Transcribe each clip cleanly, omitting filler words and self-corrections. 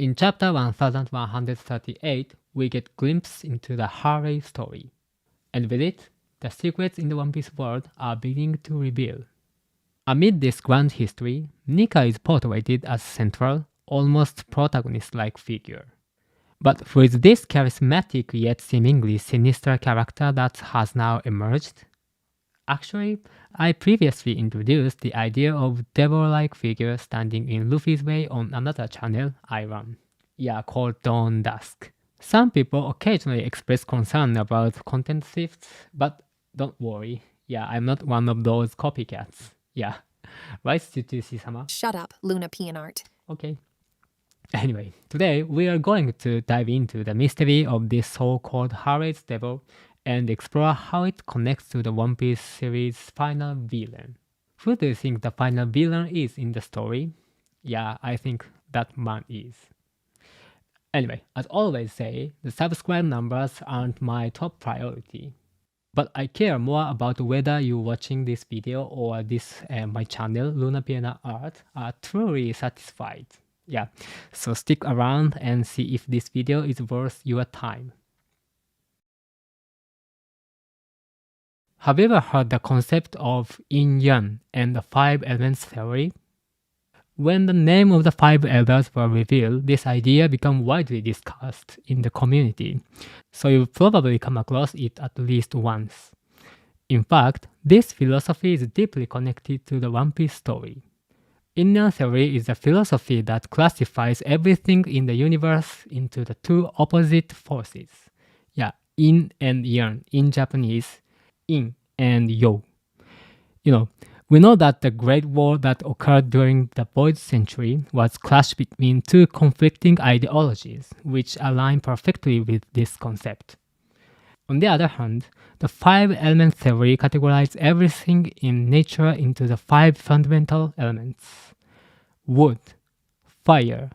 In chapter 1138, we get a glimpse into the Harley story. And with it, the secrets in the One Piece world are beginning to reveal. Amid this grand history, Nika is portrayed as central, almost protagonist-like figure. But who is this charismatic yet seemingly sinister character that has now emerged? Actually, I previously introduced the idea of devil-like figure standing in Luffy's way on another channel I run. Yeah, called Dawn Dusk. Some people occasionally express concern about content theft, but don't worry. Yeah, I'm not one of those copycats. Yeah. Right, Stussy-sama? Shut up, LunaPienArt. Okay. Anyway, today we are going to dive into the mystery of this so-called Harley's Devil and explore how it connects to the One Piece series' final villain. Who do you think the final villain is in the story? Yeah, I think that man is. Anyway, as always say, the subscribe numbers aren't my top priority. But I care more about whether you watching this video or this my channel, LunaPienArt, are truly satisfied. Yeah, so stick around and see if this video is worth your time. Have you ever heard the concept of yin-yang and the 5 elements theory? When the name of the 5 elders were revealed, this idea became widely discussed in the community, so you've probably come across it at least once. In fact, this philosophy is deeply connected to the One Piece story. Yin-yang theory is a philosophy that classifies everything in the universe into the two opposite forces. Yeah, yin and yang in Japanese, yin and yo. We know that the Great War that occurred during the Void Century was clash between two conflicting ideologies, which align perfectly with this concept. On the other hand, the 5 element theory categorizes everything in nature into the 5 fundamental elements: wood, fire,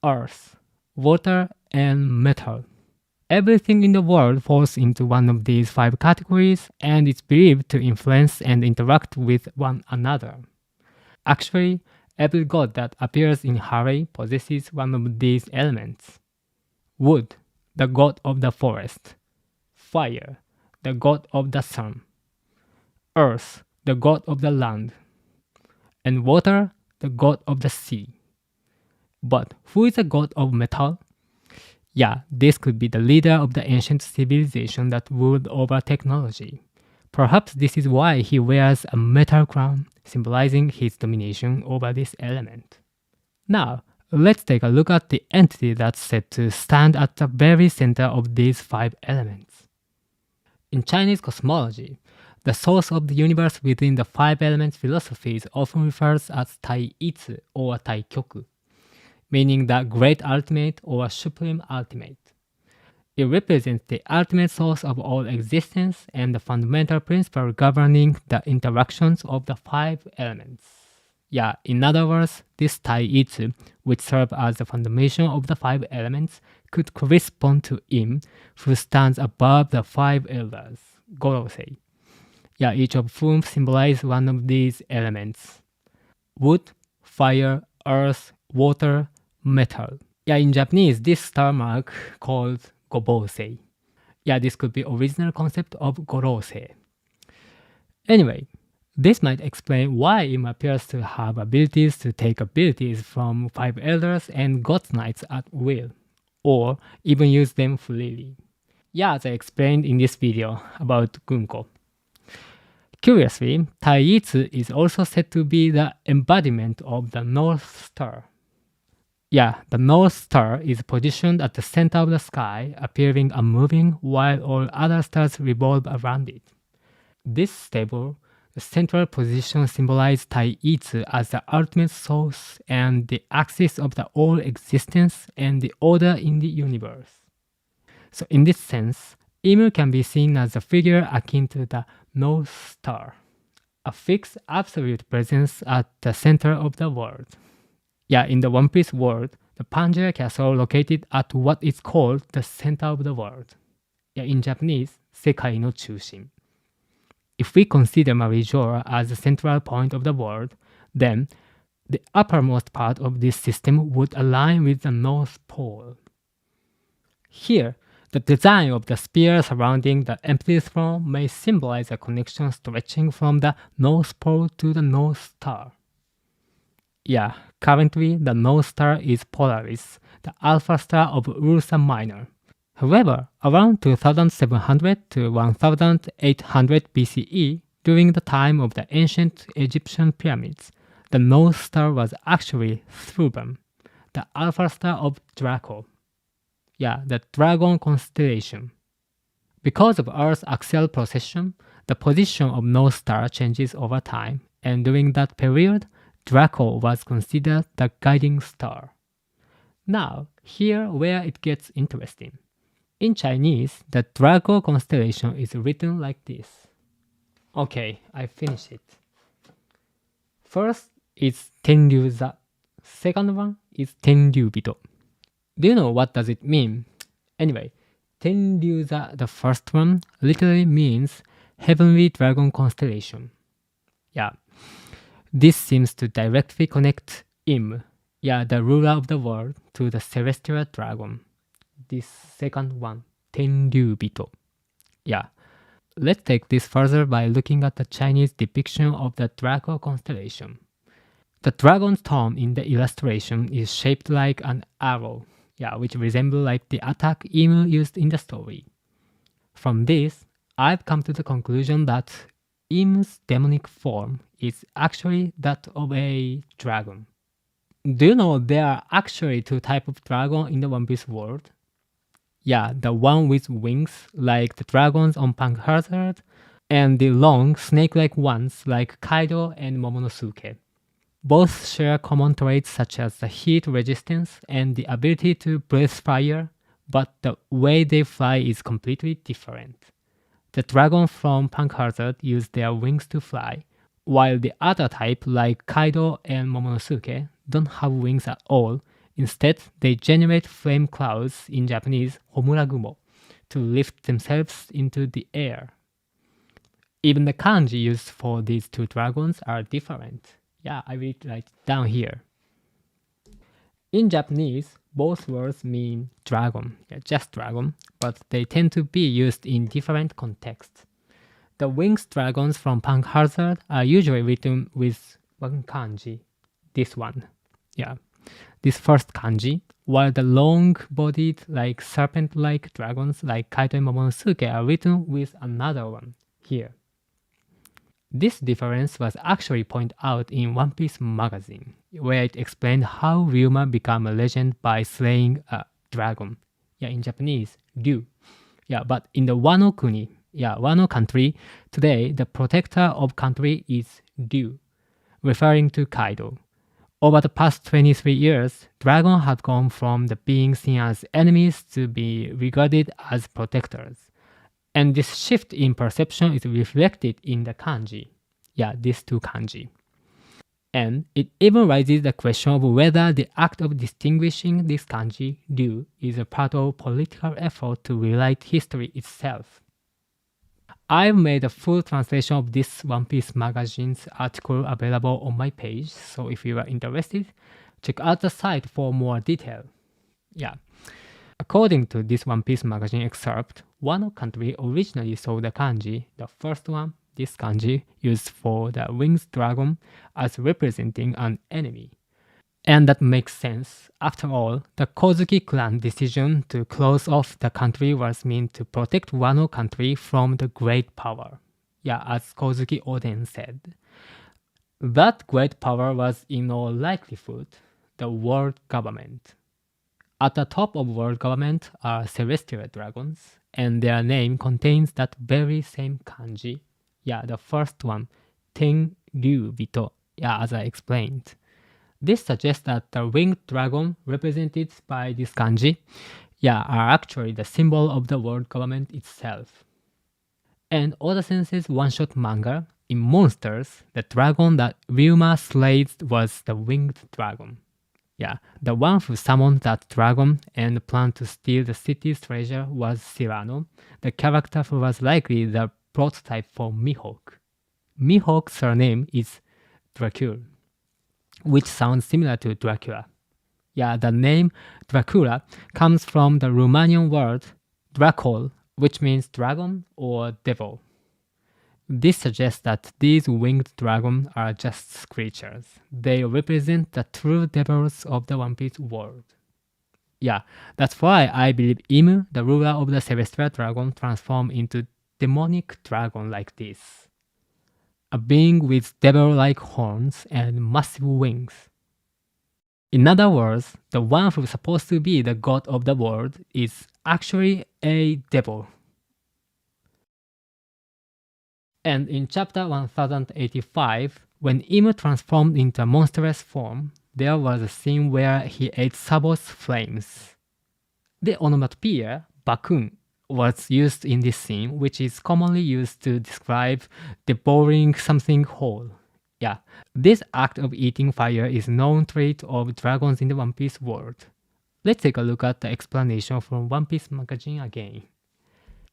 earth, water, and metal. Everything in the world falls into one of these 5 categories and is believed to influence and interact with one another. Actually, every god that appears in Harley possesses one of these elements. Wood, the god of the forest. Fire, the god of the sun. Earth, the god of the land. And water, the god of the sea. But who is the god of metal? Yeah, this could be the leader of the ancient civilization that ruled over technology. Perhaps this is why he wears a metal crown, symbolizing his domination over this element. Now, let's take a look at the entity that's said to stand at the very center of these 5 elements. In Chinese cosmology, the source of the universe within the 5 elements philosophy is often referred as Tai-Itsu or Tai-Kyoku, meaning the great ultimate or supreme ultimate. It represents the ultimate source of all existence and the fundamental principle governing the interactions of the 5 elements. Yeah, in other words, this Tai-Itsu, which serves as the foundation of the 5 elements, could correspond to Im, who stands above the 5 elders, Gorosei. Yeah, each of whom symbolizes one of these elements: wood, fire, earth, water, metal. Yeah, in Japanese, this star mark called Gobosei. Yeah, this could be original concept of Gorosei. Anyway, this might explain why Im appears to have abilities to take abilities from 5 elders and god knights at will, or even use them freely. Yeah, as I explained in this video about Gunko. Curiously, Tai-Itsu is also said to be the embodiment of the North Star. Yeah, the North Star is positioned at the center of the sky, appearing unmoving while all other stars revolve around it. This stable, central position symbolizes Tai-Itsu as the ultimate source and the axis of the all existence and the order in the universe. So in this sense, Im can be seen as a figure akin to the North Star, a fixed absolute presence at the center of the world. Yeah, in the One Piece world, the Pangea Castle located at what is called the center of the world. Yeah, in Japanese, Sekai no Chushin. If we consider Marijora as the central point of the world, then The uppermost part of this system would align with the North Pole. Here, the design of the sphere surrounding the empty throne may symbolize a connection stretching from the North Pole to the North Star. Yeah, currently the North Star is Polaris, the alpha star of Ursa Minor. However, around 2700 to 1800 BCE, during the time of the ancient Egyptian pyramids, the North Star was actually Thuban, the alpha star of Draco. Yeah, the Dragon constellation. Because of Earth's axial precession, the position of North Star changes over time, and during that period, Draco was considered the guiding star. Now, here where it gets interesting. In Chinese, the Draco constellation is written like this. Okay, I finished it. First is Tenryuza. Second one is Tenryubito. Do you know what does it mean? Anyway, Tenryuza, the first one, literally means heavenly dragon constellation. Yeah. This seems to directly connect Im, the ruler of the world, to the celestial dragon. This second one, Tenryubito. Yeah. Let's take this further by looking at the Chinese depiction of the Draco constellation. The dragon's tongue in the illustration is shaped like an arrow, which resembles like the attack Im used in the story. From this, I've come to the conclusion that Im's demonic form is actually that of a dragon. Do you know there are actually two types of dragon in the One Piece world? Yeah, the one with wings like the dragons on Punk Hazard, and the long snake-like ones like Kaido and Momonosuke. Both share common traits such as the heat resistance and the ability to breathe fire, but the way they fly is completely different. The dragon from Punk Hazard use their wings to fly, while the other type like Kaido and Momonosuke don't have wings at all. Instead, they generate flame clouds, in Japanese homuragumo, to lift themselves into the air. Even the kanji used for these two dragons are different. I will write down here. In Japanese, both words mean dragon, just dragon, but they tend to be used in different contexts. The winged dragons from Punk Hazard are usually written with one kanji, this one. This first kanji, while the long-bodied, like serpent-like dragons like Kaido and Momonosuke are written with another one, here. This difference was actually pointed out in One Piece magazine, where it explained how Ryuma became a legend by slaying a dragon. In Japanese, Ryu. But in the Wano Kuni, Wano country, today the protector of country is Ryu, referring to Kaido. Over the past 23 years, dragons have gone from being seen as enemies to be regarded as protectors. And this shift in perception is reflected in the kanji. These two kanji. And it even raises the question of whether the act of distinguishing this kanji, Ryu, is a part of political effort to rewrite history itself. I've made a full translation of this One Piece magazine's article available on my page, so if you are interested, check out the site for more detail. According to this One Piece magazine excerpt, Wano country originally saw the kanji, the first one, this kanji, used for the winged dragon, as representing an enemy. And that makes sense. After all, the Kozuki clan decision to close off the country was meant to protect Wano country from the great power. As Kozuki Oden said. That great power was in all likelihood the world government. At the top of world government are celestial dragons, and their name contains that very same kanji. The first one, Tenryubito, as I explained. This suggests that the winged dragon represented by this kanji, are actually the symbol of the world government itself. And Oda Sensei's one-shot manga, in Monsters, the dragon that Ryuma slays was the winged dragon. The one who summoned that dragon and planned to steal the city's treasure was Cyrano, the character who was likely the prototype for Mihawk. Mihawk's surname is Drakul. which sounds similar to Dracula. Yeah, the name Dracula comes from the Romanian word Drakul, which means dragon or devil. This suggests that these winged dragons are just creatures. They represent the true devils of the One Piece world. Yeah, that's why I believe Imu, the ruler of the Celestial Dragon, transformed into demonic dragon like this. A being with devil-like horns and massive wings. In other words, the one who's supposed to be the god of the world is actually a devil. And in chapter 1085, when Imu transformed into a monstrous form, there was a scene where he ate Sabo's flames. The onomatopoeia bakun was used in this scene, which is commonly used to describe devouring something whole. Yeah, this act of eating fire is a known trait of dragons in the One Piece world. Let's take a look at the explanation from One Piece magazine again.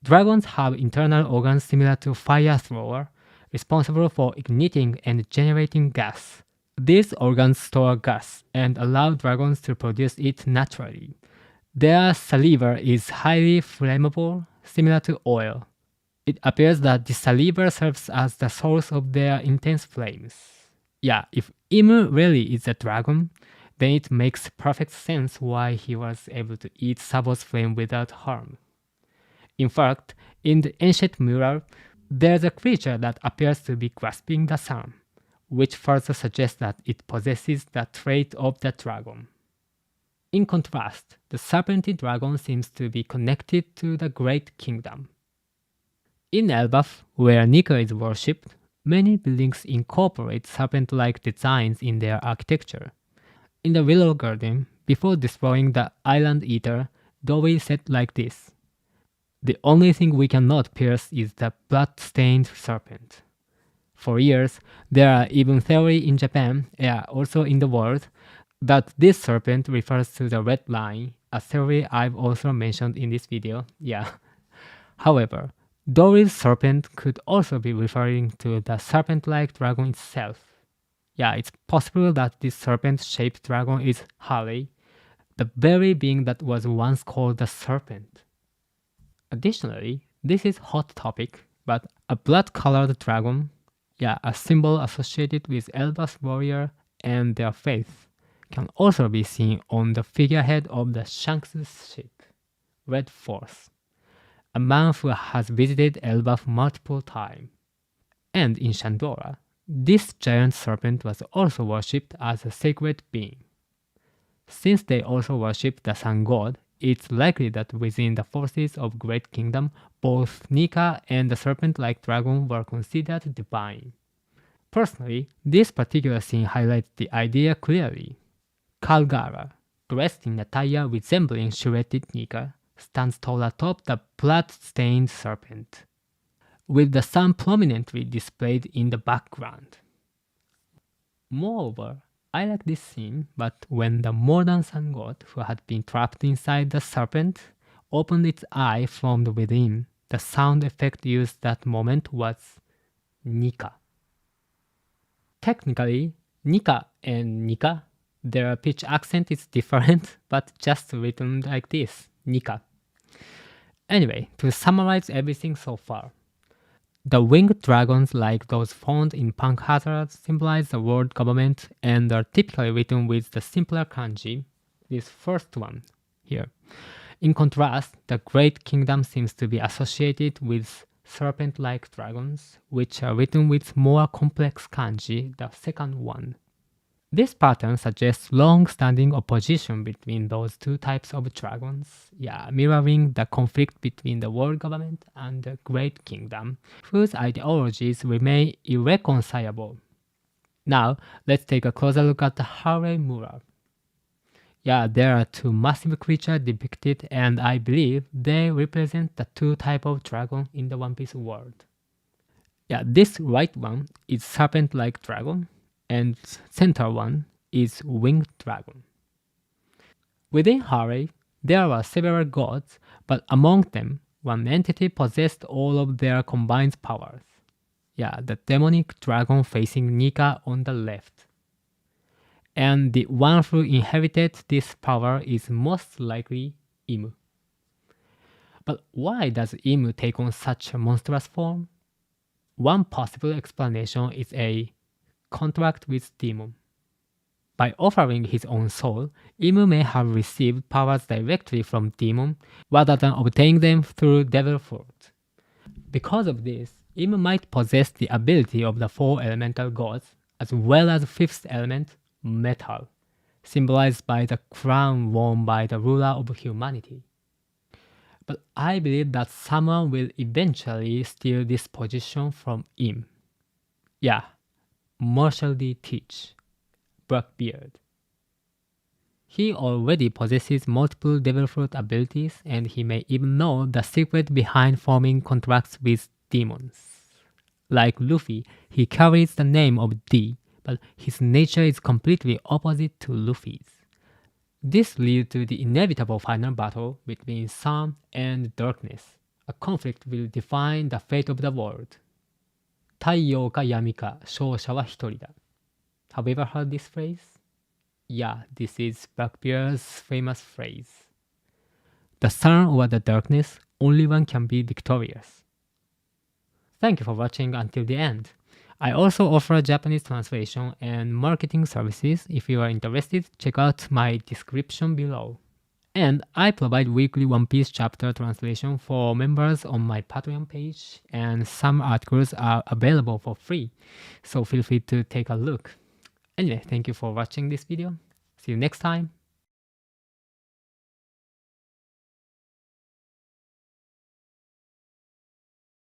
Dragons have internal organs similar to fire thrower, responsible for igniting and generating gas. These organs store gas and allow dragons to produce it naturally. Their saliva is highly flammable, similar to oil. It appears that this saliva serves as the source of their intense flames. Yeah, if Imu really is a dragon, then it makes perfect sense why he was able to eat Sabo's flame without harm. In fact, in the ancient mural, there's a creature that appears to be grasping the sun, which further suggests that it possesses the trait of the dragon. In contrast, the serpentine dragon seems to be connected to the Great Kingdom. In Elbaf, where Nika is worshipped, many buildings incorporate serpent-like designs in their architecture. In the Willow Garden, before destroying the Island Eater, Doi said like this: "The only thing we cannot pierce is the blood-stained serpent." For years, there are even theories in Japan, also in the world, that this serpent refers to the red line, a theory I've also mentioned in this video. However, Dory's serpent could also be referring to the serpent-like dragon itself. It's possible that this serpent-shaped dragon is Harley, the very being that was once called the serpent. Additionally, this is hot topic, but a blood-colored dragon, a symbol associated with Elbas warrior and their faith, can also be seen on the figurehead of the Shanks' ship, Red Force, a man who has visited Elbaf multiple times. And in Shandora, this giant serpent was also worshipped as a sacred being. Since they also worship the sun god, it's likely that within the forces of Great Kingdom, both Nika and the serpent-like dragon were considered divine. Personally, this particular scene highlights the idea clearly. Kalgara, dressed in attire resembling shredded Nika, stands tall atop the blood-stained serpent, with the sun prominently displayed in the background. Moreover, I like this scene, but when the modern sun god, who had been trapped inside the serpent, opened its eye from within, the sound effect used that moment was Nika. Technically, Nika and Nika, their pitch accent is different, but just written like this, Nika. Anyway, to summarize everything so far, the winged dragons like those found in Punk Hazard symbolize the world government and are typically written with the simpler kanji, this first one here. In contrast, the Great Kingdom seems to be associated with serpent-like dragons, which are written with more complex kanji, the second one. This pattern suggests long-standing opposition between those two types of dragons, mirroring the conflict between the world government and the Great Kingdom, whose ideologies remain irreconcilable. Now, let's take a closer look at the Harley mural. There are two massive creatures depicted, and I believe they represent the two types of dragon in the One Piece world. This right one is serpent-like dragon, and center one is winged dragon. Within Harley, there are several gods, but among them, one entity possessed all of their combined powers. The demonic dragon facing Nika on the left. and the one who inherited this power is most likely Imu. But why does Imu take on such a monstrous form? One possible explanation is a contract with Demon. By offering his own soul, Imu may have received powers directly from Demon rather than obtaining them through devil fruit. Because of this, Imu might possess the ability of the 4 elemental gods as well as 5th element, metal, symbolized by the crown worn by the ruler of humanity. But I believe that someone will eventually steal this position from him. Yeah, Marshall D. Teach, Blackbeard. He already possesses multiple devil fruit abilities, and he may even know the secret behind forming contracts with demons. Like Luffy, he carries the name of D, but his nature is completely opposite to Luffy's. This leads to the inevitable final battle between sun and darkness. A conflict will define the fate of the world. 太陽か闇か勝者は一人だ. Have you ever heard this phrase? Yeah, this is Blackbeard's famous phrase. The sun or the darkness, only one can be victorious. Thank you for watching until the end. I also offer Japanese translation and marketing services. If you are interested, check out my description below. And I provide weekly One Piece chapter translation for members on my Patreon page, and some articles are available for free, so feel free to take a look. Anyway, thank you for watching this video. See you next time.